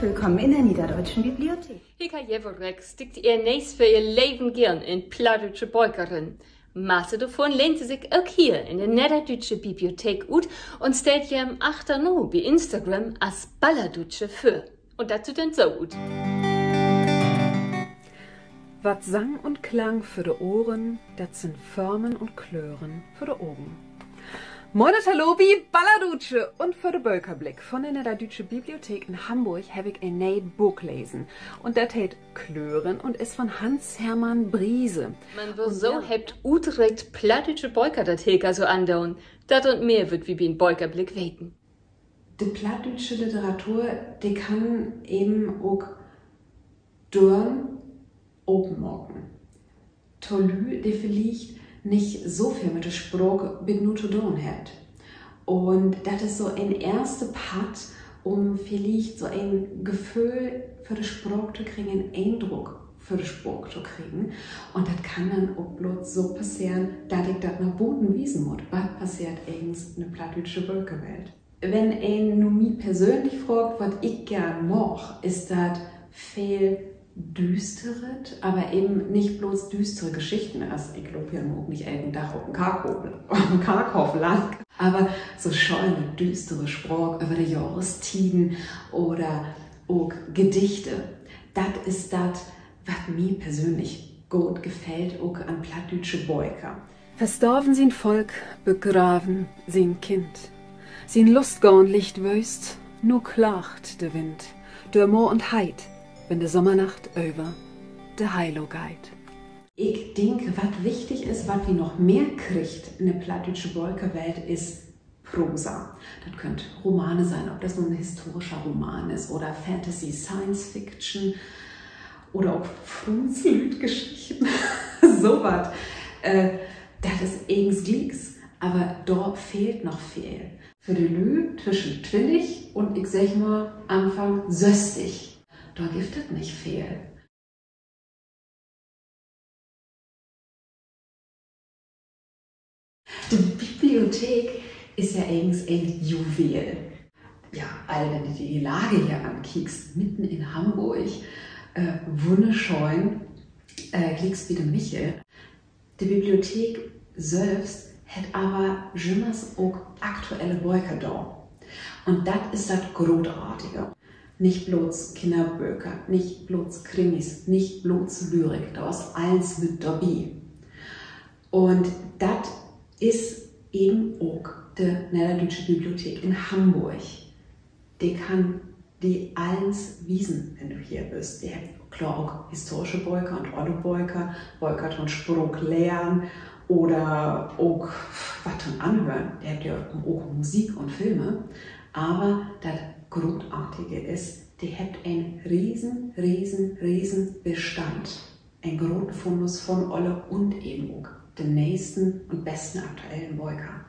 herzlich willkommen in der Niederdeutschen Bibliothek. Hika Jevorek stickt ihr nächst für ihr Leben gern in plattdeutsche Beukerin. Masse davon lehnt sie sich auch hier in der Niederdeutschen Bibliothek ut und stellt ihr am 8. No bei Instagram als Ballerdutsche für. Und dazu dann so gut. Wat Sang und Klang für de Ohren, dat sind Formen und Klören für de Augen. Moin Talobi, Ballerdutsche und für de Bölkerblick von der Niederdeutschen Bibliothek in Hamburg habe ich ein neues Buch lesen. Und das heißt Klören und ist von Hans-Hermann Briese. Man wird so hebt Utrecht plattdeutsche Beuker dat Hilka so andauern. Dat und mehr wird wie in Beukerblick weten. Die plattdeutsche Literatur, die kann eben auch Dörren openmaken. Tolü, die vielleicht nicht so viel mit der Sprache mit zu tun hat. Und das ist so ein erster Part, um vielleicht so ein Gefühl für die Sprache zu kriegen, einen Eindruck für die Sprache zu kriegen. Und das kann dann auch bloß so passieren, dass ich das nach Boden wiesen muss. Was passiert eigentlich in der plattdeutsche Bölkerwelt? Wenn ein nur mich persönlich fragt, was ich gern mache, ist das viel düsteret, aber eben nicht bloß düstere Geschichten. Also ich glaube ja nur nicht jeden Tag auf dem Karkhof lang, aber so scheune, düstere Sprache über die Jahrestiden oder auch Gedichte. Das ist das, was mir persönlich gut gefällt, auch an plattdeutsche Beuker. Verstorben sind Volk, begraven sind Kind. Sin Lustgorn Licht wöst, nur klacht der Wind, der Moor und Heid, wenn die Sommernacht über der Heilo geht. Ich denke, was wichtig ist, was wir noch mehr kriegt in der plattdeutsche Beukerwelt, ist Prosa. Das könnte Romane sein, ob das nun ein historischer Roman ist oder Fantasy, Science Fiction oder auch Frunzlüt-Geschichten. So was. Das ist eigens Glicks, aber dort fehlt noch viel. Für die Lü zwischen twinnig und ich sag mal Anfang söstig. Da gibt es nicht viel. Die Bibliothek ist ja eigens ein Juwel. Ja, wenn du dir die Lage hier ankickst, mitten in Hamburg, wunderschön, klickst wie der Michel. Die Bibliothek selbst hat aber jemals auch aktuelle Beuker da. Und das ist das Großartige. Nicht bloß Kinderbücher, nicht bloß Krimis, nicht bloß Lyrik, da ist alles mit dabei. Und das ist eben auch die Niederdeutschen Bibliothek in Hamburg. Die kann die alles wiesen, wenn du hier bist. Die hat klar auch historische Beuker und alte Beuker, Beuker von Spruch lernen oder auch was von anhören. Die hat ja auch Musik und Filme. Aber das Großartige ist, die hat einen riesen Bestand. Ein großen Fundus von alle und eben auch den nächsten und besten aktuellen Beuker.